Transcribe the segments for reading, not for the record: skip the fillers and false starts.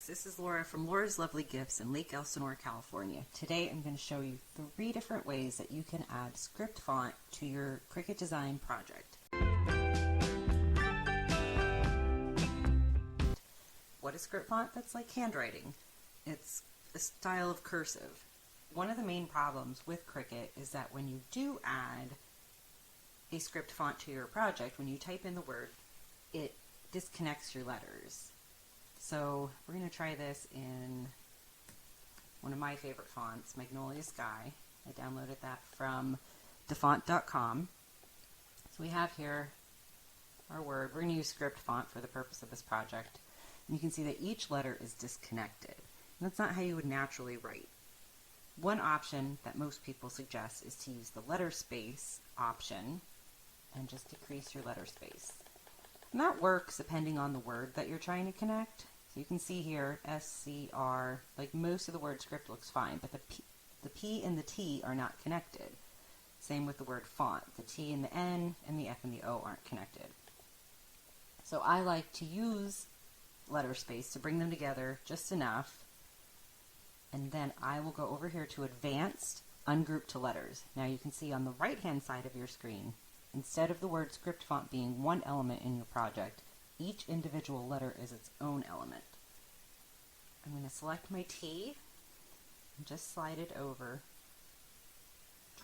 This is Laura from Laura's Lovely Gifts in Lake Elsinore, California. Today I'm going to show you 3 different ways that you can add script font to your Cricut design project. What is script font? That's like handwriting. It's a style of cursive. One of the main problems with Cricut is that when you do add a script font to your project, when you type in the word, it disconnects your letters. So we're going to try this in one of my favorite fonts, Magnolia Sky. I downloaded that from defont.com. So we have here our word. We're going to use script font for the purpose of this project. And you can see that each letter is disconnected. And that's not how you would naturally write. One option that most people suggest is to use the letter space option and just decrease your letter space. And that works depending on the word that you're trying to connect. So you can see here, SCR, like most of the word script looks fine, but the P and the T are not connected. Same with the word font. The T and the N and the F and the O aren't connected. So I like to use letter space to bring them together just enough, and then I will go over here to Advanced, Ungroup to Letters. Now you can see on the right hand side of your screen, instead of the word script font being one element in your project, each individual letter is its own element. I'm going to select my T and just slide it over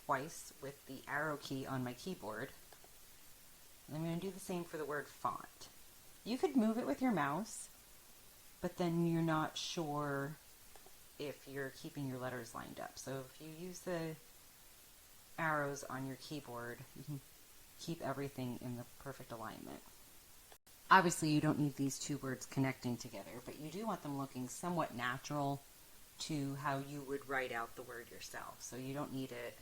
twice with the arrow key on my keyboard. And I'm going to do the same for the word font. You could move it with your mouse, but then you're not sure if you're keeping your letters lined up. So if you use the arrows on your keyboard, you can keep everything in the perfect alignment. Obviously, you don't need these 2 words connecting together, but you do want them looking somewhat natural to how you would write out the word yourself. So you don't need it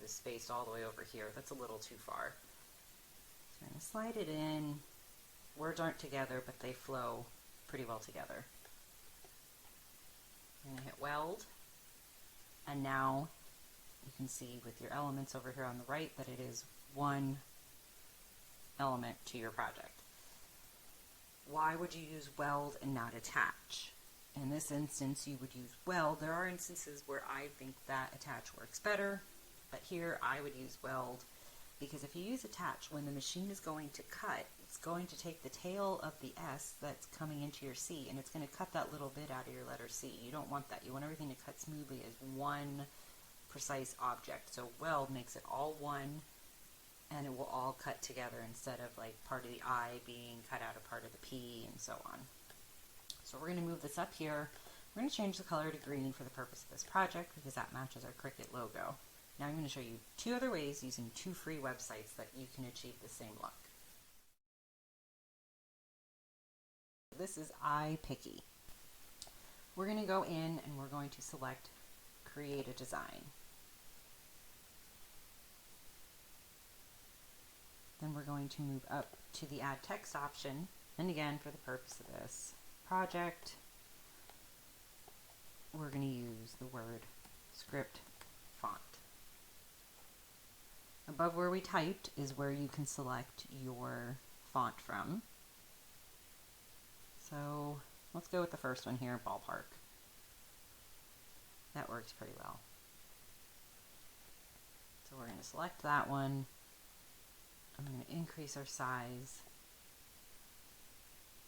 spaced all the way over here. That's a little too far. So I'm going to slide it in. Words aren't together, but they flow pretty well together. I'm going to hit weld, and now you can see with your elements over here on the right that it is one element to your project. Why would you use weld and not attach? In this instance, you would use weld. There are instances where I think that attach works better, but here I would use weld because if you use attach, when the machine is going to cut, it's going to take the tail of the S that's coming into your C and it's going to cut that little bit out of your letter C. You don't want that. You want everything to cut smoothly as one precise object. So weld makes it all one, and it will all cut together instead of like part of the I being cut out of part of the P and so on. So we're going to move this up here. We're going to change the color to green for the purpose of this project because that matches our Cricut logo. Now I'm going to show you 2 other ways using 2 free websites that you can achieve the same look. This is Ipicy. We're going to go in and we're going to select Create a Design. Then we're going to move up to the Add Text option, and again, for the purpose of this project, we're going to use the word script font. Above where we typed is where you can select your font from. So let's go with the first one here, Ballpark. That works pretty well. So we're going to select that one. I'm going to increase our size.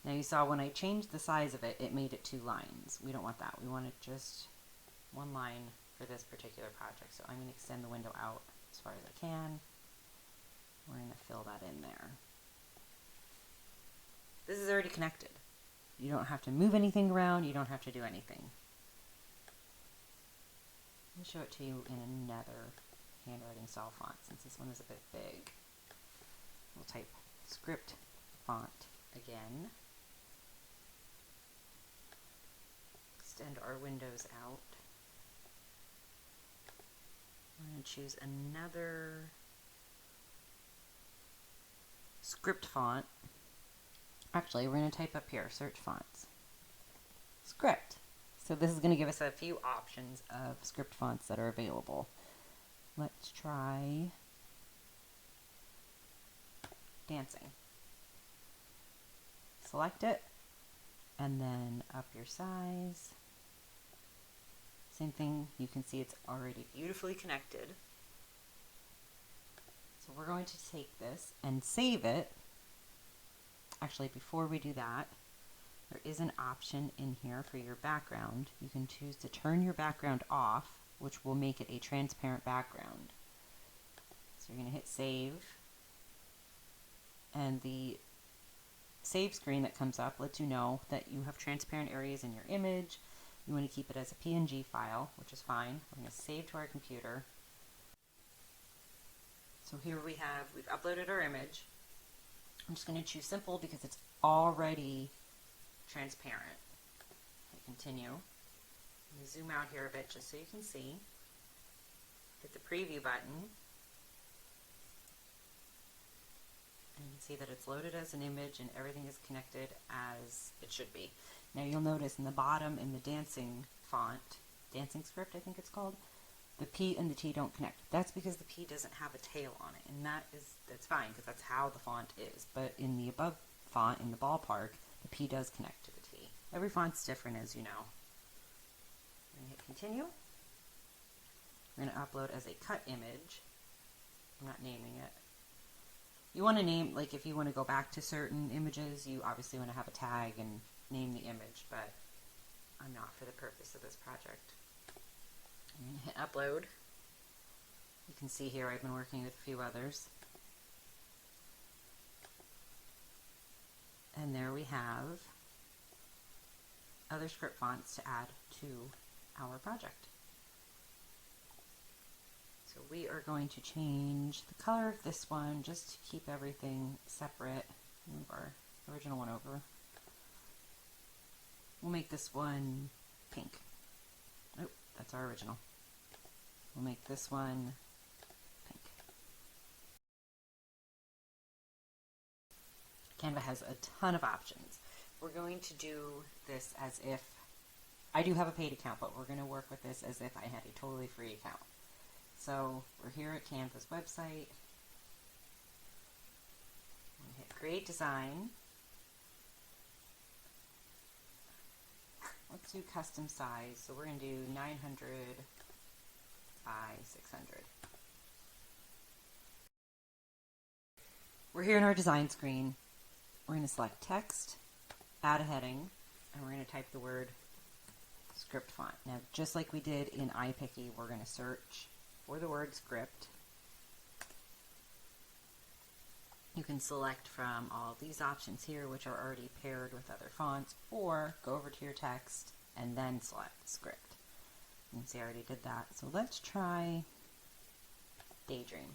Now you saw when I changed the size of it, it made it 2 lines. We don't want that. We want it just 1 line for this particular project. So I'm going to extend the window out as far as I can. We're going to fill that in there. This is already connected. You don't have to move anything around. You don't have to do anything. Let me show it to you in another handwriting style font since this one is a bit big. We'll type script font again. Extend our windows out. We're going to choose another script font. Actually, we're going to type up here, search fonts. Script. So this is going to give us a few options of script fonts that are available. Let's try Dancing. Select it, and then up your your size. Same thing, you can see it's already beautifully connected. So we're going to take this and save it. Actually, before we do that, there is an option in here for your background. You can choose to turn your background off, which will make it a transparent background. So you're going to hit save, and the save screen that comes up lets you know that you have transparent areas in your image. You want to keep it as a PNG file, which is fine. We're going to save to our computer. So here we've uploaded our image. I'm just going to choose simple because it's already transparent. Hit continue. Let me zoom out here a bit just so you can see. Hit the preview button. And you can see that it's loaded as an image and everything is connected as it should be. Now you'll notice in the bottom in the dancing font, dancing script I think it's called, the P and the T don't connect. That's because the P doesn't have a tail on it, and that's fine because that's how the font is. But in the above font, in the ballpark, the P does connect to the T. Every font's different, as you know. We're going to hit continue. We're going to upload as a cut image. I'm not naming it. You want to name, like if you want to go back to certain images, you obviously want to have a tag and name the image, but I'm not for the purpose of this project. I'm going to hit upload. You can see here I've been working with a few others. And there we have other script fonts to add to our project. So we are going to change the color of this one just to keep everything separate. Move our original one over. We'll make this one pink. Oh, that's our original. We'll make this one pink. Canva has a ton of options. We're going to do this as if, I do have a paid account, but we're going to work with this as if I had a totally free account. So we're here at Canva's website. I'm going to hit create design. Let's do custom size. So we're going to do 900 by 600. We're here in our design screen. We're going to select text, add a heading, and we're going to type the word script font. Now, just like we did in Ipicy, we're going to search for the word script. You can select from all of these options here, which are already paired with other fonts, or go over to your text and then select script. You can see I already did that. So let's try Daydream.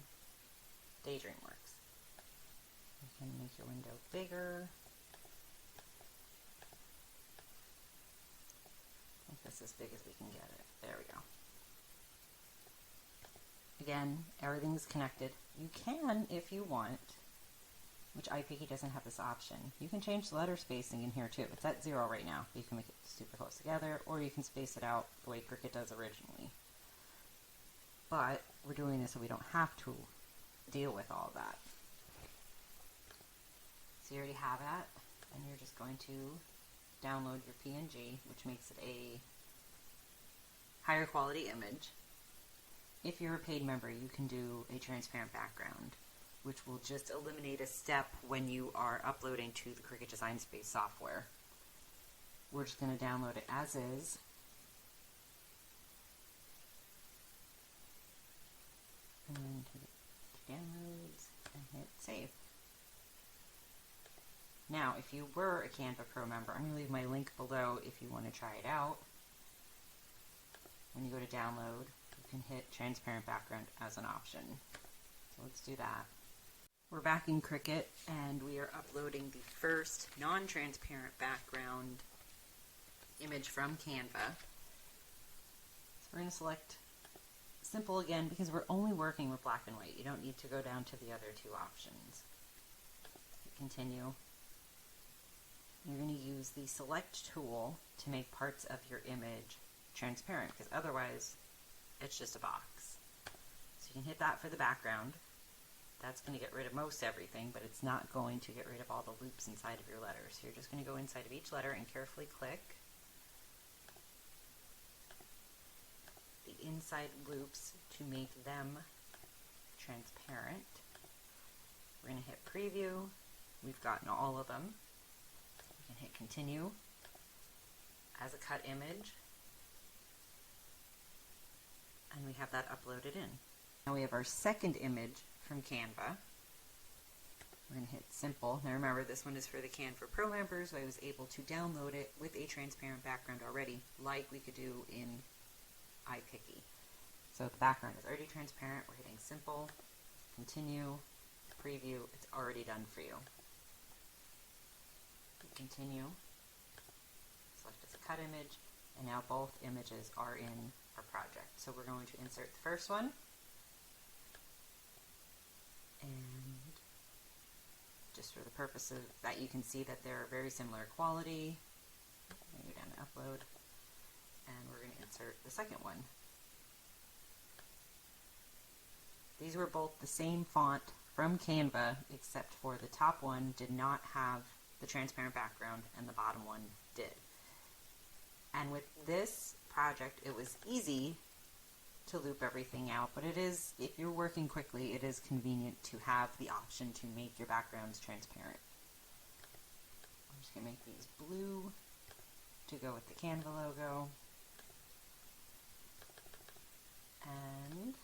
Daydream works. You can make your window bigger. Make this as big as we can get it. There we go. Again, everything's connected. You can, if you want, which Ipicy doesn't have this option, you can change the letter spacing in here too. It's at 0 right now. You can make it super close together, or you can space it out the way Cricut does originally. But we're doing this so we don't have to deal with all that. So you already have it, and you're just going to download your PNG, which makes it a higher quality image. If you're a paid member, you can do a transparent background, which will just eliminate a step when you are uploading to the Cricut Design Space software. We're just going to download it as is. And then take it to downloads and hit save. Now, if you were a Canva Pro member, I'm going to leave my link below if you want to try it out. When you go to download, you can hit transparent background as an option. So let's do that. We're back in Cricut and we are uploading the first non-transparent background image from Canva. So we're going to select simple again because we're only working with black and white. You don't need to go down to the other two options. Hit continue. You're going to use the select tool to make parts of your image transparent because otherwise it's just a box. So you can hit that for the background. That's going to get rid of most everything, but it's not going to get rid of all the loops inside of your letters. So you're just going to go inside of each letter and carefully click inside loops to make them transparent. We're going to hit preview. We've gotten all of them. We can hit continue as a cut image. And we have that uploaded in. Now we have our second image from Canva. We're going to hit simple. Now remember, this one is for the Canva Pro members, so I was able to download it with a transparent background already, like we could do in Ipicy. So the background is already transparent. We're hitting simple, continue, preview. It's already done for you. Continue, select as a cut image, and now both images are in our project. So we're going to insert the first one, and just for the purpose of that, you can see that they're very similar quality. I'm going to go down to upload, and we're going to insert the second one. These were both the same font from Canva, except for the top one did not have the transparent background and the bottom one did. And with this project, it was easy to loop everything out, but it is, if you're working quickly, it is convenient to have the option to make your backgrounds transparent. I'm just going to make these blue to go with the Canva logo. And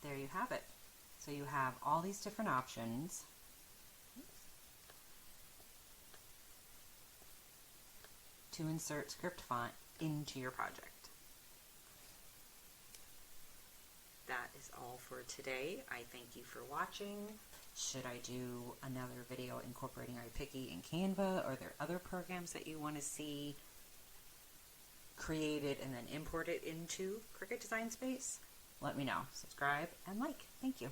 there you have it. So you have all these different options. To insert script font into your project. That is all for today. I thank you for watching. Should I do another video incorporating Ipicy and Canva? Are there other programs that you want to see created and then imported into Cricut Design Space? Let me know. Subscribe and like. Thank you.